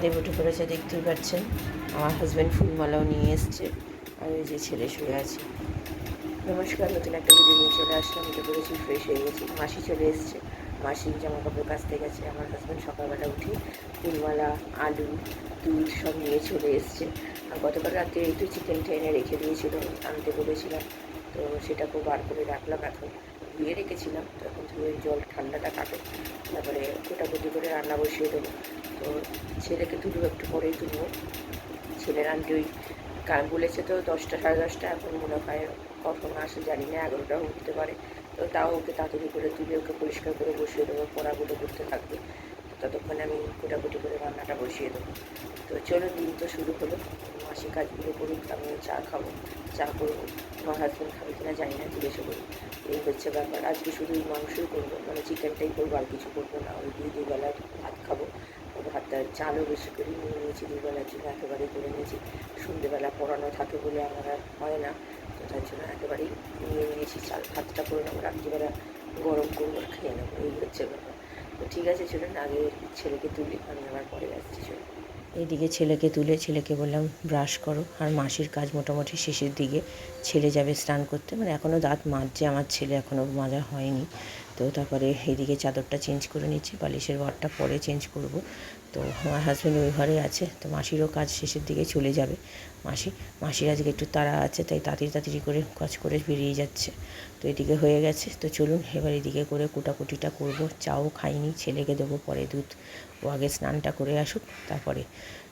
দেব উঠে পড়েছে, দেখতেই পাচ্ছেন। আমার হাজব্যান্ড ফুলমালাও নিয়ে এসছে, আর এই যে ছেলে শুয়ে আছে। নমস্কার, নতুন একটা ভিডিও নিয়ে চলে আসলাম। উঠে পড়েছি, ফ্রেশ হয়ে গেছি। মাসি চলে এসছে, মাসির জামা কাপড় কাচতে গেছে। আমার হাজব্যান্ড সকালবেলা উঠে ফুলমালা, আলু, দুধ সব নিয়ে চলে এসছে। আর গতকাল রাত্রে একটু চিকেনটা এনে রেখে দিয়েছিল, আনতে বলেছিলাম, তো সেটাকেও বার করে রাখলাম। এখন ধুয়ে রেখেছিলাম, তো এখন ধুয়ে জল ঠান্ডাটা কাটে, তারপরে কোটাকুটি করে রান্না বসিয়ে দেবো। তো ছেলেকে তুলবো, একটু পরেই তুলবো। ছেলের আন্টি ওই বলেছে তো 10টা সাড়ে 10টা, এখন মনে হয় কখন আসে জানি না, 11টাও উঠতে পারে। তো তাও ওকে তাড়াতাড়ি করে তুলে ওকে পরিষ্কার করে বসিয়ে দেবো, পড়াগুলো করতে থাকবে। ততক্ষণে আমি কোটাকুটি করে রান্নাটা বসিয়ে দেবো। তো চলো, দিন তো শুরু হলো। মাসি কাজগুলো করুক, আমি চা খাবো, চা করবো। আমার হাজব্যান্ড খাবে কিনা জানি না, জিজ্ঞেসও করি। এই হচ্ছে ব্যাপার। আজকে শুধু ওই মাংসই করবো, মানে চিকেনটাই করবো, আর কিছু করবো না। ওই দুবেলা ভাত খাবো। ভাতটা চালও বেশি করে নিয়ে নিয়েছি, দুবেলার জন্য একেবারেই করে নিয়েছি। সন্ধ্যেবেলা পড়ানো থাকে বলে আমার আর হয় না, তো তার জন্য একেবারেই নিয়ে নিয়েছি চাল। ভাতটা করে নেবো, রাত্রিবেলা গরম করবো, খেয়ে নেবো। এই হচ্ছে ব্যাপার। তো ঠিক আছে, চলুন আগে ছেলেকে তুলি, আমি আবার পরে আসছি। চলুন। এইদিকে ছেলেকে তুলে ছেলেকে বললাম ব্রাশ করো, আর মাসির কাজ মোটামুটি শেষের দিকে। ছেলে যাবে স্নান করতে, মানে এখনও দাঁত মাজছে আমার ছেলে, এখনও মাজা হয়নি। তো তারপরে এইদিকে চাদরটা চেঞ্জ করে নিচ্ছি, বালিশের ঘরটা পরে চেঞ্জ করব। তো আমার হাজব্যান্ড ওই ঘরে আছে, তো মাসিরও কাজ শেষের দিকে চলে যাবে। মাসির আজকে একটু তাড়া আছে, তাই তাড়াতাড়ি করে কাজ করে বেরিয়ে যাচ্ছে। তো এদিকে হয়ে গেছে, তো চলুন এবার এদিকে করে কুটাকুটিটা করব। চাও খাইনি, ছেলেকে দেবো পরে দুধ। ও আগে স্নানটা করে আসুক, তারপরে।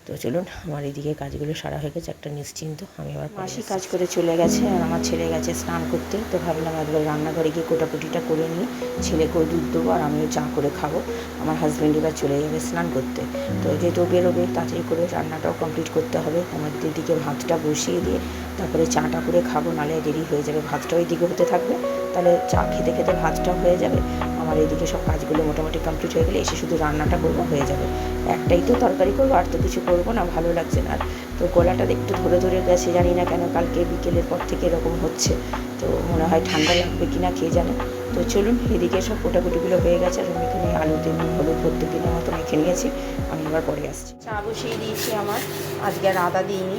তো চলুন, আমার এইদিকে কাজগুলো সারা হয়ে গেছে, একটা নিশ্চিন্ত। আমি আবার মাসি কাজ করে চলে গেছে, আর আমার ছেলে গেছে স্নান করতে। তো ভাবলাম একবার রান্নাঘরে গিয়ে কোটাকুটিটা করে নিয়ে ছেলেকেও দুধ দেবো, আর আমিও চা করে খাবো। আমার হাজব্যান্ড এবার চলে যাবে স্নান করতে, তো যেহেতু বেরোবে তাড়াতাড়ি করে রান্নাটাও কমপ্লিট করতে হবে। আমার দিদিকে ভাতটা বসিয়ে দিয়ে তারপরে চাটা করে খাবো, নাহলে দেরি হয়ে যাবে। ভাতটাও এদিকে হতে থাকবে, তাহলে চা খেতে খেতে ভাতটাও হয়ে যাবে। আমার এইদিকে সব কাজগুলো মোটামুটি কমপ্লিট হয়ে গেলে এসে শুধু রান্নাটা করবো, হয়ে যাবে। একটাই তো তরকারি করবো, আর তো কিছু করবো না, ভালো লাগছে না। আর তো গলাটা একটু ধরে গেছে, জানি না কেন, কালকে বিকেলের পর থেকে এরকম হচ্ছে। তো মনে হয় ঠান্ডা লাগবে কিনা কে জানে। তো চলুন, এদিকে সব কোটাকুটিগুলো হয়ে গেছে, আর আমি এখানে আলুতে নুন হলুদ প্রত্যেক দিনের মতো মেখে নিয়েছি। আমি আবার পরে আসছি। চা বসিয়ে দিয়েছি আমার, আজকে আর আদা দিইনি।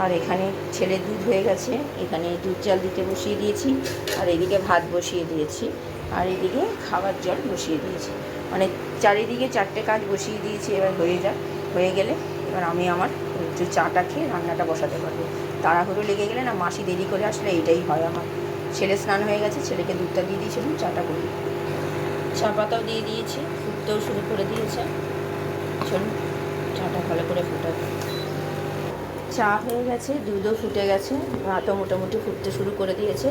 আর এখানে ছেলের দুধ হয়ে গেছে, এখানে দুধ জাল দিতে বসিয়ে দিয়েছি, আর এদিকে ভাত বসিয়ে দিয়েছি, আর এদিকে খাবার জল বসিয়ে দিয়েছি। মানে চারিদিকে 4টে কাজ বসিয়ে দিয়েছি। এবার হয়ে গেলে এবার আমি আমার একটু চাটা খেয়ে রান্নাটা বসাতে পারবো। তাড়াহুড়ো লেগে গেলে না, মাসি দেরি করে আসলে এইটাই হয় আমার। ছেলে স্নান হয়ে গেছে, ছেলেকে দুধটা দিয়ে দিয়েছিলাম, চাটা করি। চা পাতাও দিয়ে দিয়েছি, ফুটতেও শুরু করে দিয়েছে। চলুন চাটা ভালো করে ফোটাবো। চা হয়ে গেছে, দুধও ফুটে গেছে, ভাতও মোটামুটি ফুটতে শুরু করে দিয়েছে,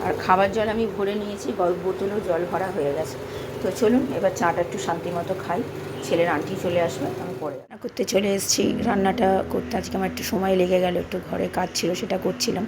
আর খাবার জল আমি ভরে নিয়েছি, বোতলেও জল ভরা হয়ে গেছে। তো চলুন এবার চাটা একটু শান্তি মতো খাই। ছেলের আন্টি চলে আসবে, আমি পরে রান্না করতে চলে এসেছি। রান্নাটা করতে আজকে আমার একটু সময় লেগে গেল, একটু ঘরে কাজ ছিল, সেটা করছিলাম।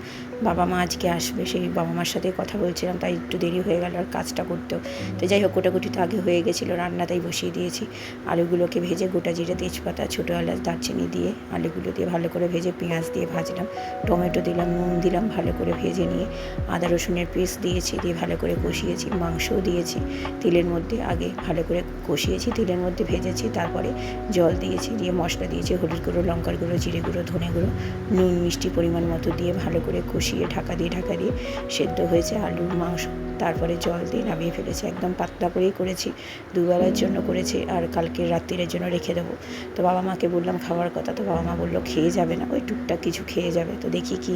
বাবা মা আজকে আসবে, সেই বাবা মার সাথে কথা বলছিলাম, তাই একটু দেরি হয়ে গেল আর কাজটা করতেও। তো যাই হোক, কোটাকুটি তো আগে হয়ে গেছিলো, রান্নাটাই বসিয়ে দিয়েছি। আলুগুলোকে ভেজে গোটা জিরে তেজপাতা ছোটো এলাচ দারচিনি দিয়ে আলুগুলো দিয়ে ভালো করে ভেজে পেঁয়াজ দিয়ে ভাজলাম, টমেটো দিলাম, নুন দিলাম, ভালো করে ভেজে নিয়ে আদা রসুনের পেস্ট দিয়েছি, দিয়ে ভালো করে কষিয়েছি। মাংসও দিয়েছি তেলের মধ্যে, আগে ভালো করে কষিয়েছি, তেলের মধ্যে ভেজেছি, তারপরে জল দিয়েছি, দিয়ে মশলা দিয়েছি, হলুদ গুঁড়ো, লঙ্কার গুঁড়ো, জিরে গুঁড়ো, ধনে গুঁড়ো, নুন মিষ্টি পরিমাণ মতো দিয়ে ভালো করে কষিয়ে ঢাকা দিয়ে সেদ্ধ হয়েছে আলুর মাংস। তারপরে জল দিয়ে নামিয়ে ফেলেছি, একদম পাতলা করেই করেছি, দুবেলার জন্য করেছি, আর কালকে রাত্রিরের জন্য রেখে দেবো। তো বাবা মাকে বললাম খাওয়ার কথা, তো বাবা মা বললো খেয়ে যাবে না, ওই টুকটাক কিছু খেয়ে যাবে। তো দেখি কি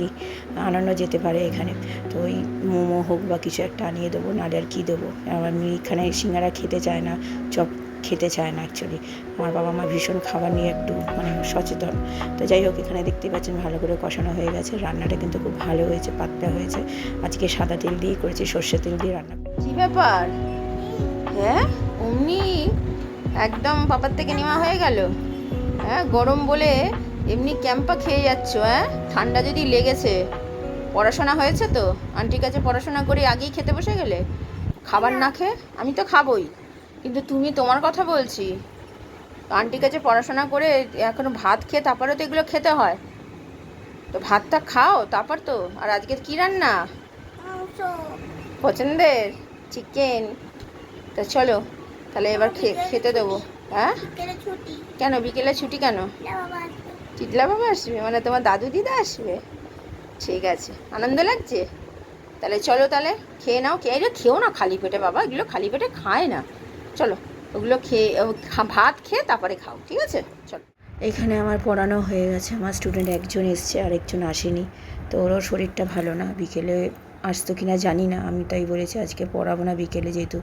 আনানো যেতে পারে এখানে। তো ওই মোমো হোক বা কিছু একটা আনিয়ে দেবো, নাহলে আর কী দেবো। আমি এখানে সিঙ্গারা খেতে চায় না, চপ খেতে চায় না অ্যাকচুয়ালি। আমার বাবা মা ভীষণ খাবার নিয়ে একটু মানে সচেতন। তো যাই হোক, এখানে দেখতেই পাচ্ছেন ভালো করে কষানো হয়ে গেছে। রান্নাটা কিন্তু খুব ভালো হয়েছে, পাতলা হয়েছে। আজকে সাদা তেল দিয়ে করেছি, সর্ষে তেল দিয়ে রান্না। কী ব্যাপার? হ্যাঁ, অমনি একদম পাপার থেকে নেওয়া হয়ে গেল? হ্যাঁ, গরম বলে এমনি ক্যাম্পা খেয়ে যাচ্ছ? হ্যাঁ, ঠান্ডা যদি লেগেছে। পড়াশোনা হয়েছে তো? আন্টির কাছে পড়াশোনা করে আগেই খেতে বসে গেলে? খাবার না খেয়ে? আমি তো খাবই, কিন্তু তুমি তোমার কথা বলছি। আন্টির কাছে পড়াশোনা করে এখন ভাত খেয়ে তারপরে তো এগুলো খেতে হয়। তো ভাতটা খাও তারপর তো। আর আজকে কী রান্না? পছন্দের চিকেন। তা চলো তাহলে এবার খেতে দেবো। হ্যাঁ কেন বিকেলে ছুটি কেন? টিটলা বাবা আসবে মানে তোমার দাদু দিদা আসবে? ঠিক আছে, আনন্দ লাগছে? তাহলে চলো, তাহলে খেয়ে নাও। খেয়েও না খালি পেটে বাবা, এগুলো খালি পেটে খায় না। চলো ওগুলো খেয়ে ভাত খেয়ে তারপরে খাও, ঠিক আছে? চলো। এখানে আমার পড়ানো হয়ে গেছে, আমার স্টুডেন্ট একজন এসছে আর একজন আসেনি। তো ওরও শরীরটা ভালো না, বিকেলে আসতো কিনা জানি না। আমি তাই বলেছি আজকে পড়াবো না বিকেলে, যেহেতু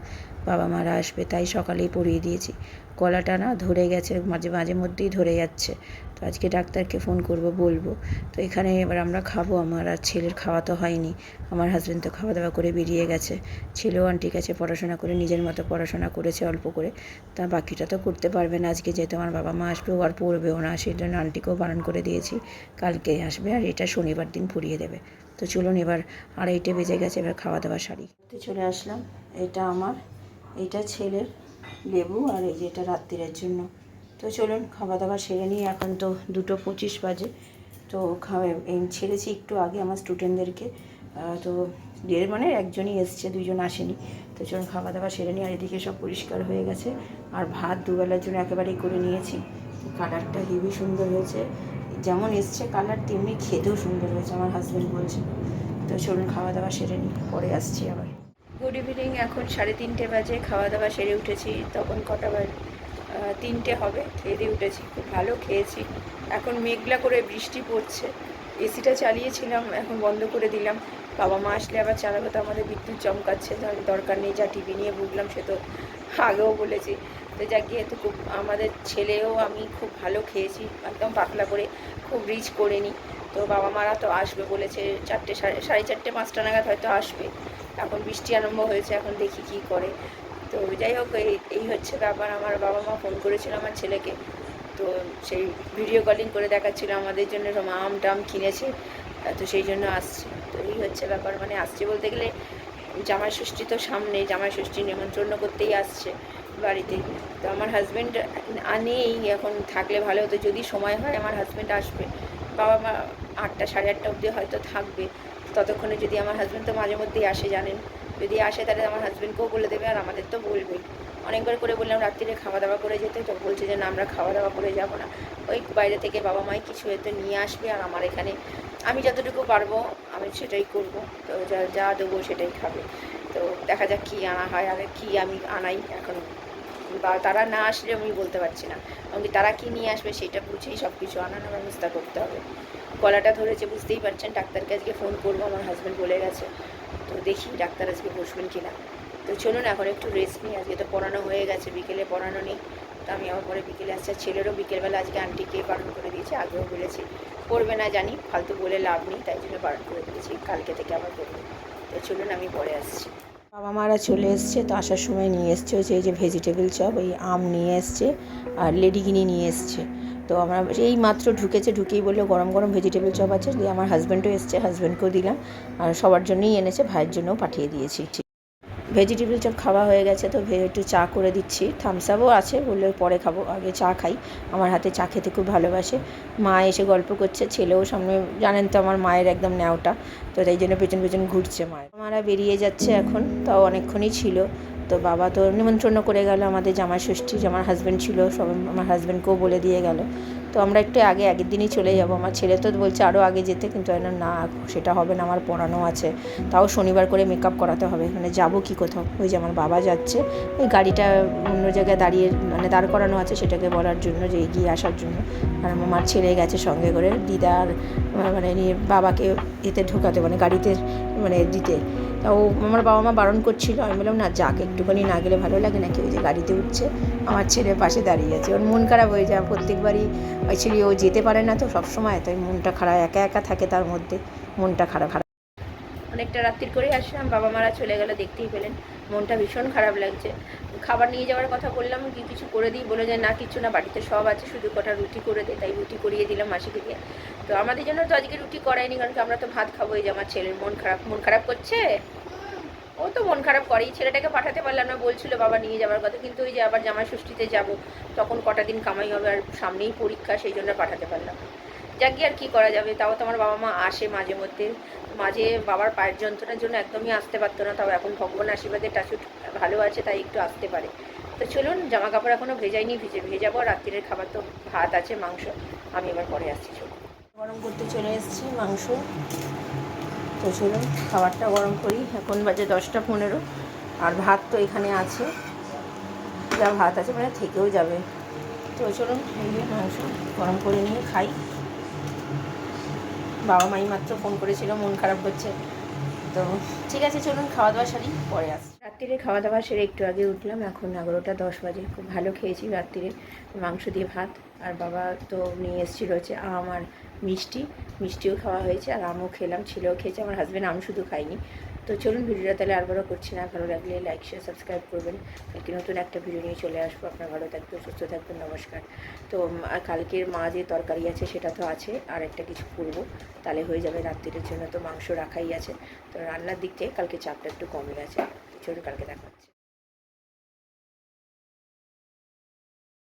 বাবা মারা আসবে, তাই সকালেই পড়িয়ে দিয়েছি। গলাটা না ধরে গেছে, মাঝে মাঝে মধ্যেই ধরে যাচ্ছে। তো আজকে ডাক্তারকে ফোন করব, বলবো। তো এখানে এবার আমরা খাবো, আমার আর ছেলের খাওয়া তো হয়নি। আমার হাজব্যান্ড তো খাওয়া দাওয়া করে বেরিয়ে গেছে। ছেলেও আন্টির কাছে পড়াশোনা করে নিজের মতো পড়াশোনা করেছে অল্প করে। তা বাকিটা তো করতে পারবে না আজকে, যেহেতু আমার বাবা মা আসবে, ও আর পড়বেও না। সেই জন্য আন্টিকেও বারণ করে দিয়েছি, কালকে আসবে আর এটা শনিবার দিন পড়িয়ে দেবে। তো চলুন, এবার 2:30 বেজে গেছে, এবার খাওয়া দাওয়া সারি। তো চলে আসলাম, এটা আমার, এটা ছেলের লেবু, আর এই যে এটা রাত্রিরের জন্য। তো চলুন খাওয়া দাওয়া সেরে নিই। এখন তো 2:25 বাজে। তো ছেড়েছি একটু আগে আমার স্টুডেন্টদেরকে। তো মানে একজনই এসছে, দুজন আসেনি। তো চলুন খাওয়া দাওয়া সেরে নিই। আর এদিকে সব পরিষ্কার হয়ে গেছে, আর ভাত দুবেলার জন্য একেবারেই করে নিয়েছি। কালারটা হেবি সুন্দর হয়েছে, যেমন এসছে কালার তেমনি খেতেও সুন্দর হয়েছে আমার হাজব্যান্ড বলছে। তো চলুন খাওয়া দাওয়া সেরে নিই, পরে আসছি আবার। গুড ইভিনিং, এখন 3:30 বাজে। খাওয়া দাওয়া সেরে উঠেছি, তখন কটা বাজে? 3টে হবে। খেয়ে দিয়ে উঠেছি, খুব ভালো খেয়েছি। এখন মেঘলা করে বৃষ্টি পড়ছে, এসিটা চালিয়েছিলাম, এখন বন্ধ করে দিলাম। বাবা মা আসলে আবার চালাবো, তো আমাদের বিদ্যুৎ চমকাচ্ছে, তো দরকার নেই। যা টিভি নিয়ে ভুগলাম সে তো আগেও বলেছি। তো যা গিয়ে তো খুব, আমাদের ছেলেও আমি খুব ভালো খেয়েছি, একদম পাতলা করে, খুব রিচ করে নিই। তো বাবা মারা তো আসবে বলেছে, 4টে, 4:30, 5টা নাগাদ হয়তো আসবে। এখন বৃষ্টি আরম্ভ হয়েছে, এখন দেখি কি করে। তো যাই হোক, এই হচ্ছে ব্যাপার। আমার বাবা মা ফোন করেছিল আমার ছেলেকে, তো সেই ভিডিও কলিং করে দেখাচ্ছিল আমাদের জন্য সব আম টাম কিনেছে, তো সেই জন্য আসছে। তো এই হচ্ছে ব্যাপার, মানে আসছে বলতে গেলে জামাই ষষ্ঠী তো সামনে, জামাই ষষ্ঠী নিমন্ত্রণ করতেই আসছে বাড়িতে। তো আমার হাজব্যান্ড নেই এখন, থাকলে ভালো হতো, যদি সময় হয় আমার হাজব্যান্ড আসবে। বাবা মা 8টা, 8:30 অবধি হয়তো থাকবে। ততক্ষণে যদি আমার হাজব্যান্ড তো মাঝে মধ্যেই আসে জানেন, যদি আসে তাহলে আমার হাজব্যান্ডকেও বলে দেবে, আর আমাদের তো বলবেই। অনেকবার করে বললাম রাত্রিরে খাওয়া দাওয়া করে যেতে, তো বলছে যে না, আমরা খাওয়া দাওয়া করে যাব না, ওই বাইরে থেকে বাবা মাই কিছু হয়তো নিয়ে আসবে, আর আমার এখানে আমি যতটুকু পারবো আমি সেটাই করব। তো যা দেবো সেটাই খাবে। তো দেখা যাক কী আনা হয়, আর কি আমি আনাই এখন, বা তারা না আসলে আমি বলতে পারছি না। আমি তারা কি নিয়ে আসবে সেটা বুঝেই সব কিছু আনানোর ব্যবস্থা করতে হবে। গলাটা ধরেছে বুঝতেই পারছেন, ডাক্তারকে আজকে ফোন করবো, আমার হাজব্যান্ড বলে গেছে। তো দেখি ডাক্তার আজকে বসবেন কিনা। তো চলুন এখন একটু রেস্ট নিই, আজকে তো পড়ানো হয়ে গেছে, বিকেলে পড়ানো নেই। তো আমি আবার পরে বিকেলে আসছে। ছেলেরও বিকেলবেলা আজকে আন্টিকে বারণ করে দিয়েছি, আগেও বলেছি পড়বে না জানি, ফালতু বলে লাভ নেই, তাই জন্য বারণ করে দিয়েছি, কালকে থেকে আবার পড়বে। তো চলুন আমি পরে আসছি। বাবা মারা চলে এসছে, তো আসার সময় নিয়ে এসছে হচ্ছে এই যে ভেজিটেবল চপ, এই আম নিয়ে এসছে, আর লেডিগিনি নিয়ে এসছে। তো আমরা এই মাত্র ঢুকেছে, ঢুকেই বললো গরম গরম ভেজিটেবল চপ আছে। দিয়ে আমার হাজব্যান্ডও এসছে, হাজব্যান্ডকেও দিলাম, আর সবার জন্যই এনেছে, ভাইয়ের জন্যও পাঠিয়ে দিয়েছি। ভেজিটেবল চপ খাওয়া হয়ে গেছে, তো একটু চা করে দিচ্ছি, থামস আপও আছে, বললে পরে খাবো, আগে চা খাই। আমার হাতে চা খেতে খুব ভালোবাসে। মা এসে গল্প করছে, ছেলেও সামনে, জানেন তো আমার মায়ের একদম ন্যাওটা, তো তাই জন্য পেছন পেছন ঘুরছে মায়ের। আমারা বেরিয়ে যাচ্ছে এখন, তাও অনেকক্ষণই ছিল। তো বাবা তো নিমন্ত্রণ করে গেল আমাদের জামাই ষষ্ঠী, আমার হাজব্যান্ড ছিল, সব আমার হাজব্যান্ডকেও বলে দিয়ে গেল। তো আমরা একটু আগের দিনই চলে যাব। আমার ছেলে তো বলছে আরও আগে যেতে, কিন্তু না, সেটা হবে না, আমার পড়ানো আছে। তাও শনিবার করে মেকআপ করাতে হবে, মানে যাবো কি কোথাও। ওই যে আমার বাবা যাচ্ছে, ওই গাড়িটা অন্য জায়গায় দাঁড়িয়ে, মানে দাঁড় করানো আছে, সেটাকে বলার জন্য যে এগিয়ে আসার জন্য। আর আমার ছেলে গেছে সঙ্গে করে, দিদা আর মানে নিয়ে বাবাকে এতে ঢোকাতে, মানে গাড়িতে মানে দিতে। তা আমার বাবা মা বারণ করছিল, আমি বললাম না যাক, একটুখানি না গেলে ভালো লাগে নাকি। ওই যে গাড়িতে উঠছে, আমার ছেলের পাশে দাঁড়িয়ে আছে, ওর মন খারাপ হয়ে যায় প্রত্যেকবারই। ওই ছেলে ও যেতে পারে না তো সবসময়, তাই মনটা খারাপ, একা একা থাকে, তার মধ্যে মনটা খারাপ। অনেকটা রাত্রির করেই আসলাম, বাবা মারা চলে গেল, দেখতেই পেলেন, মনটা ভীষণ খারাপ লাগছে। খাবার নিয়ে যাওয়ার কথা বললাম, কি কিছু করে দিই, বলে যায় না কিছু না, বাড়িতে সব আছে, শুধু কটা রুটি করে দে, তাই রুটি করিয়ে দিলাম মাসিকে দিয়ে। তো আমাদের জন্য তো আজকে রুটি করায়নি, কারণ কি আমরা তো ভাত খাবো। এই যে আমার ছেলের মন খারাপ করছে, ও তো মন খারাপ করেই, ছেলেটাকে পাঠাতে পারলাম না, বলছিল বাবা নিয়ে যাওয়ার কথা, কিন্তু ওই যে আবার জামাই ষষ্ঠীতে যাব, তখন কটা দিন কামাই হবে, আর সামনেই পরীক্ষা, সেই জন্য পাঠাতে পারলাম না। যাকে আর কী করা যাবে, তাও তো আমার বাবা মা আসে মাঝে মধ্যে। মাঝে বাবার পায়ের যন্ত্রণার জন্য একদমই আসতে পারতো না, তাও এখন ভগবান আশীর্বাদে টাচুট ভালো আছে, তাই একটু আসতে পারে। তো চলুন, জামা কাপড় এখনও ভেজাইনি, ভেজাবো। রাত্রিরের খাবার তো ভাত আছে, মাংস, আমি এবার পরে আসছি। চলুন, গরম করতে চলে এসেছি মাংস। তো চলুন খাবারটা গরম করি। এখন বাজে 10টা 15, আর ভাত তো এখানে আছে, যা ভাত আছে মানে থেকেও যাবে। তো চলুন এই মাংস গরম করে নিয়ে খাই। বাবা মাই মাত্র ফোন করেছিল, মন খারাপ করছে। তো ঠিক আছে, চলুন খাওয়া দাওয়া সারি, পরে আসছি। রাত্রিরে খাওয়া দাওয়া সেরে একটু আগে উঠলাম, এখন 11টা 10 বাজে। খুব ভালো খেয়েছি রাত্রিরে, মাংস দিয়ে ভাত। আর বাবা তো নিয়ে এসেছিলো হচ্ছে আম আর মিষ্টিও খাওয়া হয়েছে, আর আমও খেলাম, ছেলেও খেয়েছে। আমার হাজব্যান্ড আম শুধু খাইনি। তো চলুন ভিডিওটা তাহলে আর বড় করছি না। ভালো লাগলে লাইক শেয়ার সাবস্ক্রাইব করবেন। কালকে নতুন একটা ভিডিও নিয়ে চলে আসবো। আপনারা ভালো থাকবেন, সুস্থ থাকবেন, নমস্কার। তো কালকের মা যে তরকারি আছে সেটা তো আছে, আর একটা কিছু করবো, তাহলে হয়ে যাবে রাত্রির জন্য। তো মাংস রাখাই আছে। তো রান্নার দিক থেকে কালকে চাপটা একটু কমে গেছে। চলুন কালকে দেখা হচ্ছে।